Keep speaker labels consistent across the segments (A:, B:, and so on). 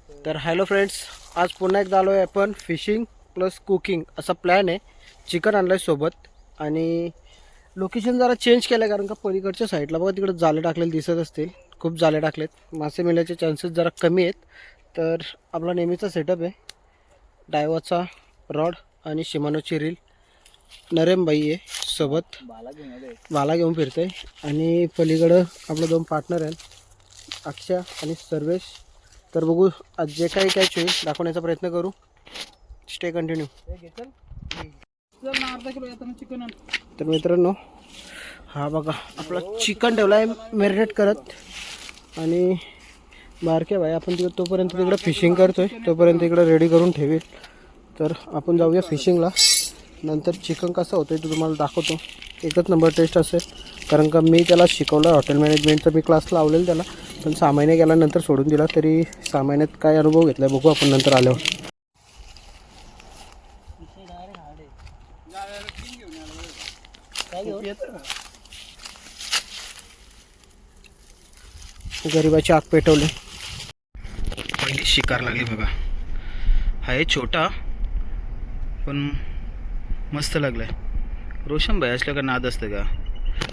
A: तर hello friends, आज पुन्हा एकदा आलो आहे आपण फिशिंग प्लस कुकिंग असा प्लॅन आहे. चिकन आणलं आहे सोबत आणि लोकेशन जरा चेंज केलं आहे कारण का पलीकडच्या साईडला बघा तिकडे जाळे टाकलेले दिसत असतील. खूप जाळे टाकलेत, मासे मिळण्याचे चान्सेस जरा कमी आहेत. तर आपला नेहमीचा सेटअप आहे, डायवाचा रॉड आणि शिमानोची रील. नरेमबाई आहे सोबत, भाला घेऊन फिरतोय. आणि पलीकडं आपलं दोन पार्टनर आहेत, अक्षय आणि सर्वेश. तर बघू आज जे काही कॅच होईल दाखवण्याचा प्रयत्न करू. Stay continue. तर मित्रांनो, हा बघा आपला चिकन ठेवला आहे मॅरिनेट करत. आणि बारके भाई आपण तिकडे तोपर्यंत तिकडे फिशिंग करतोय, तोपर्यंत इकडे रेडी करून ठेवेल. तर आपण जाऊया फिशिंगला. नंतर चिकन कसं होतं ते तुम्हाला दाखवतो. एकच नंबर टेस्ट असेल कारण का मी त्याला शिकवलं, हॉटेल मॅनेजमेंटचा मी क्लास लावलेला त्याला. पण 6 महिने गेल्यानंतर सोडून दिला, तरी 6 महिन्यात काय अनुभव घेतला बघू आपण नंतर आल्यावर. गरीबाची आग पेटवले. पहिली शिकार लागली बघा. हा आहे छोटा पण मस्त लागलाय. रोशन भाई असलं का नाद असतं का?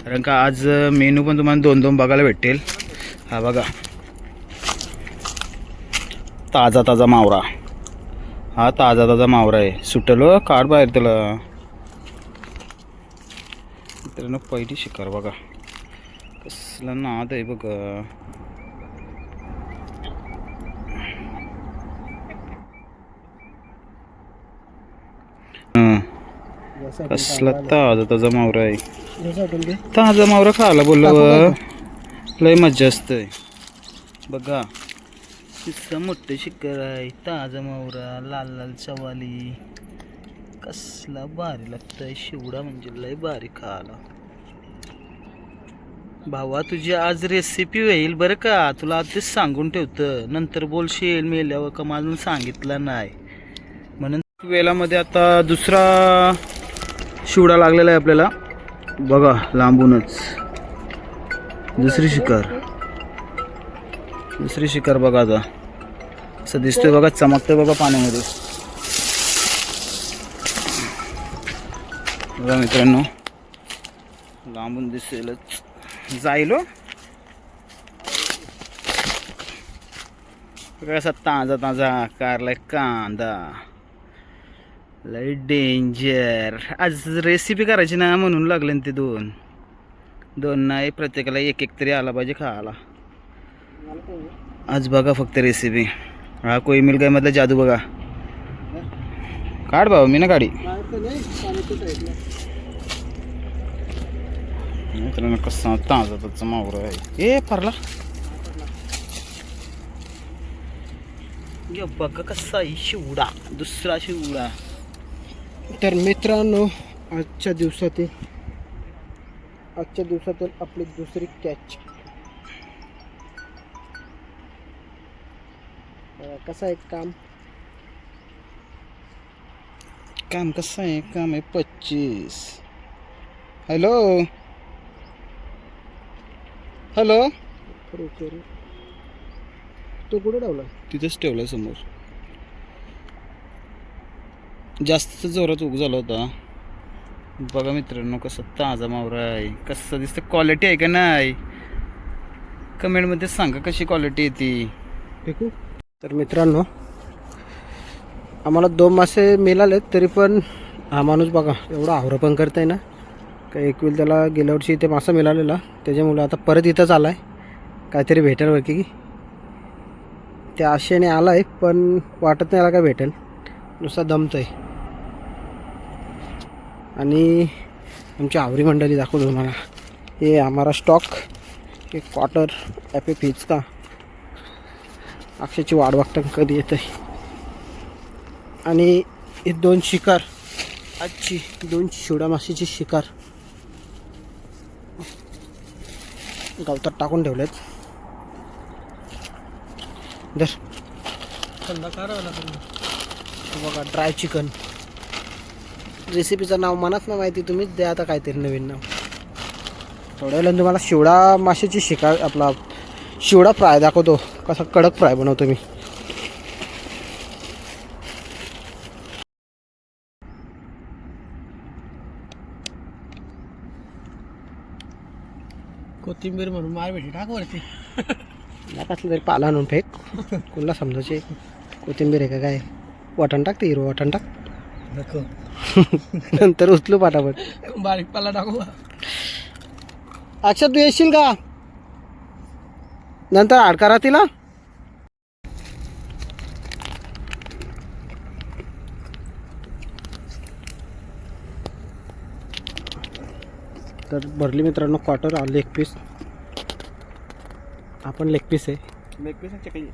A: कारण का आज मेनू पण तुम्हाला 2-2 बघायला भेटेल. हा बघा ताजा ताजा मावरा. हा ताजा ताजा मावरा आहे. सुटलो काढ बाहेर त्याला. मित्रांनो पहिली शिकार बघा, कसला नाद आहे बघा. कसला ताजा ताजा मावरा आहे. ताजा मावरा खायला बोललो, लय मज्जा असते बघा. किस्सा मोठं शिकार आहे, ताजा मावरा, लाल लाल चवाली. कसला भारी लागतंय शिवडा, म्हणजे लय भारी खायला. भावा तुझी आज रेसिपी होईल बरं का, तुला आधीच सांगून ठेवतं. नंतर बोलशील मेल्यावर का मला सांगितलं नाही म्हणून. वेलामध्ये आता दुसरा शिवडा लागलेला आहे आपल्याला बघा, लांबूनच दुसरी शिकार बघा. आता असं दिसतोय बघा, चमकतोय बघा पाण्यामध्ये बघा मित्रांनो. लांबून दिसेलच, जाईल कसा ताजा ताजा कारलाय कांदा. लय डेंजर. आज रेसिपी करायची ना म्हणून लागले ते दोन नाही, प्रत्येकाला एक एक तरी आला पाहिजे खायला आज. बघा फक्त रेसिपी. हा कोई मिल गया मधला जादू बघा. काढ बाबा, मी ना गाडी. मित्रांनो कसा ताजा ताजा मावरा आहे. ए फारला बघा कसा शिवडा, दुसरा शिवडा. तर मित्रांनो आजच्या दिवसातील आपली दुसरी कॅच. कसं आहे काम कसं आहे? काम आहे 25. हॅलो तो कुठे ठेवला? तिथेच ठेवला समोर. जास्त जोरात उग झाला होता बघा मित्रांनो. कसं ताजा मावरा आहे, कसं दिसतं. क्वालिटी आहे का नाही कमेंटमध्ये सांगा, कशी क्वालिटी येते. फेकू. तर मित्रांनो आम्हाला 2 मासे मिळालेत, तरी पण हा माणूस बघा एवढा आवरा पण करताय ना. काही एकवेळ त्याला गेल्या वर्षी इथे मासा मिळालेला, त्याच्यामुळे आता परत इथंच आला आहे. काहीतरी भेटेल बरं की त्या आशेने आला आहे, पण वाटत नाही आला काय भेटेल, नुसता दमतोय. आणि आमची आवरी मंडळी दाखवतो तुम्हाला. हे हमारा स्टॉक, एक क्वार्टर ॲपे फीज का. अक्षयची वाट बघता कधी येत आहे. आणि हे 2 शिकार, आजची 2 शिवडा माशीची शिकार गावतात टाकून ठेवलेत. दर थंड करावं बघा. Dry chicken. रेसिपीचं नाव मनात ना माहिती, तुम्हीच द्या आता काहीतरी नवीन नाव. थोड्या वेळानं तुम्हाला शिवडा माशाची शिकार, आपला शिवडा फ्राय दाखवतो, कसा कडक फ्राय बनवतो मी.
B: कोथिंबीर म्हणून मार भेटी टाक वरती.
A: नाही कसलं तरी पाला आणून फेक कुणाला समजायचे कोथिंबीर आहे का काय. वाटण टाक ते हिरवं वाटण टाक
B: नको
A: नंतर उचलू पाटापट.
B: बारीक पाला टाकू.
A: अक्षर तू येशील का नंतर आडकारा तिला. तर भरली मित्रांनो क्वार्टर लेग पीस. आपण लेग पीस आहे.
B: Leg piece chicken.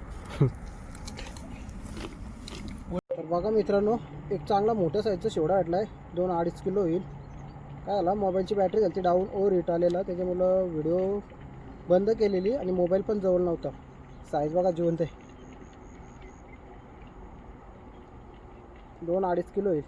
A: तर बघा मित्रांनो एक चांगला मोठ्या साईजचा शेवडा भेटला आहे. 2-2.5 किलो होईल. काय झाला मोबाईलची बॅटरी झाली डाऊन ओव्हर हिट आलेला त्याच्यामुळं व्हिडिओ बंद केलेली आणि मोबाईल पण जवळ नव्हता. साईज बघा जिवंत आहे. 2-2.5 किलो होईल.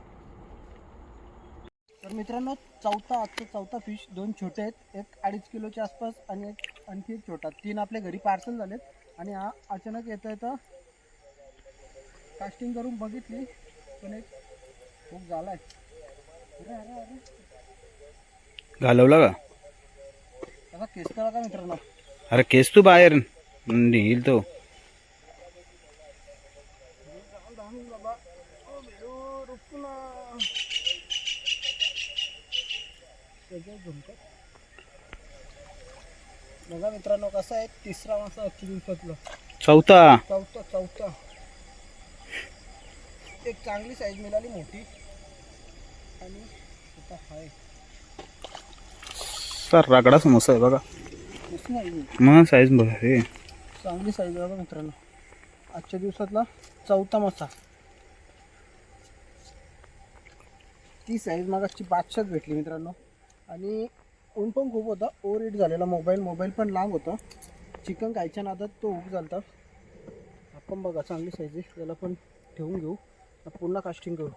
A: तर मित्रांनो आजचा चौथा फिश. 2 छोटे आहेत. एक 2.5 किलोच्या आसपास आणि एक आणखी एक छोटा. 3 आपल्या घरी पार्सल झालेत. आणि हा अचानक येतं कास्टिंग करून बघितली पण एक खूप झाला आहे.
C: घालवला का
A: त्याचा केस तर बघा मित्रांनो.
C: अरे केस तू बाहेर नेईल तो.
A: बघा मित्रांनो कसं आहे. तिसरा मासा अख्खी दिवसातला.
C: चौथा
A: एक चांगली साईज मिळाली मोठी आणि आता हाय
C: सर रागडा समोसा आहे बघा. मग साईज बघा रे.
A: चांगली साईज बघा मित्रांनो. आजच्या दिवसातला चौथा मासा. ती साईज मागाची 500 भेटली मित्रांनो. आणि ऊन पण खूप होता. ओव्हर हिट झालेला मोबाईल पण लांब होता. चिकन खायच्या नादात तो हुक झालता. आपण बघा चांगली साईज आहे. त्याला पण ठेवून घेऊ. पुन्हा कास्टिंग करू.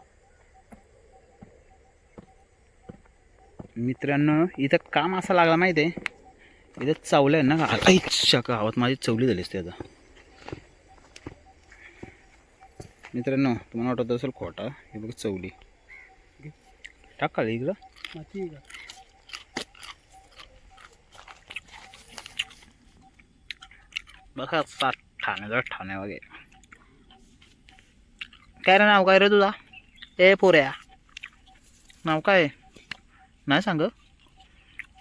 C: मित्रांनो इथं काम असा लागला माहिती आहे. इथं चावलं आहे ना आता गावात माझी चवली झाली असते आता. मित्रांनो तुम्हाला वाटत असेल खोटा. हे बघ चवली टाक का इकडं
A: माती आहे का.
C: बघा ठाणे वगैरे. काय रे नाव काय रे तुझा. ए पोऱ्या नाव काय नाही सांग.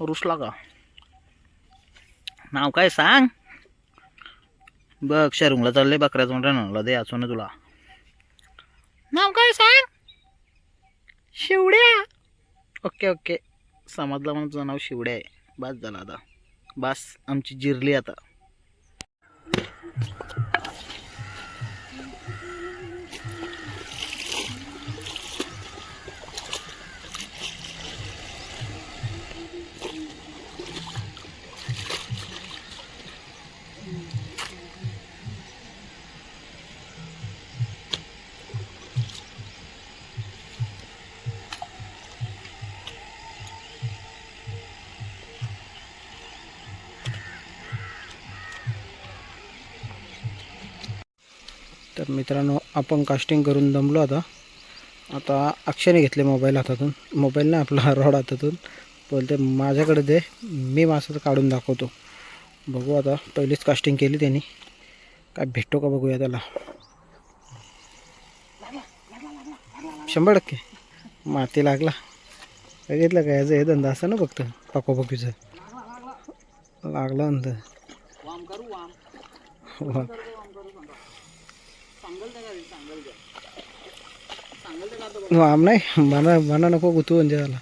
C: रुसला का नाव काय सांग. बघ शरुंगला चालले बकऱ्याच म्हणला दे असून तुला. नाव काय सांग. शिवड्या. ओके समजलं म्हणून तुझं नाव शिवड्या आहे. बस झालं आता. बस आमची जिरली आता.
A: तर मित्रांनो आपण कास्टिंग करून दमलो. आता अक्षयने घेतले मोबाईल हातातून. मोबाईल नाही आपला रॉड हातातून. बोलते माझ्याकडे दे मी मासा काढून दाखवतो. बघू आता. पहिलीच कास्टिंग केली त्यांनी. काय भेटतो का बघूया त्याला. 100% माती लागला. बघितलं का याचं हे धंदा असं ना फक्त पाकोपाकीचं लागला नंतर. वाम नाही मना नको गुतू म्हणजे त्याला.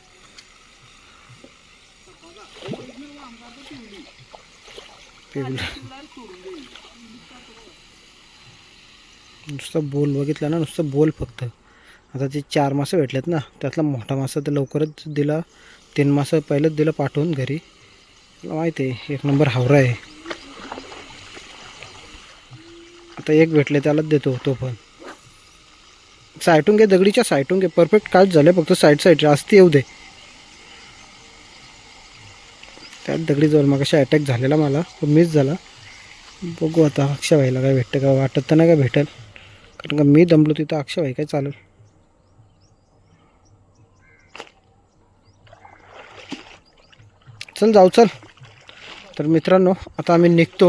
A: नुसतं बोल बघितलं ना. नुसतं बोल फक्त. आता ते 4 मासे भेटलेत ना त्यातला मोठा मासा तर लवकरच दिला. 3 मासं पहिलंच दिलं पाठवून घरी. मला माहिती आहे 1 नंबर हावरा आहे. आता एक भेटले त्यालाच देतो. तो पण साईटून घे. दगडीच्या साईटून घे. परफेक्ट काच झाले फक्त साईड जास्ती येऊ दे. त्यात दगडी जवळ मग अशा अटॅक झालेला मला पण मिस झाला. बघू आता अक्षयभाईला काय भेटतं का. वाटत तर नाही काय भेटेल कारण का मी दमलो तिथं. अक्षयभाई काय चालेल. चल जाऊ चल. तर तर मित्रांनो आता आम्ही निघतो.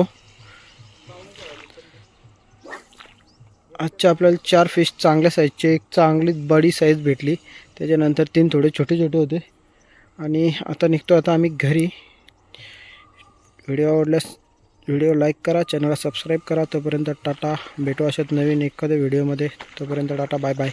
A: आजच्या आपल्याला 4 फिश चांगल्या साईजचे, एक चांगली बडी साईज भेटली, त्याच्यानंतर 3 थोडे छोटे छोटे होते. आणि आता निघतो आता आम्ही घरी. व्हिडिओ आवडल्यास व्हिडिओ लाईक करा, चॅनलला सबस्क्राईब करा. तोपर्यंत टाटा. भेटू अशात नवीन एखाद्या व्हिडिओमध्ये. तोपर्यंत टाटा, बाय बाय.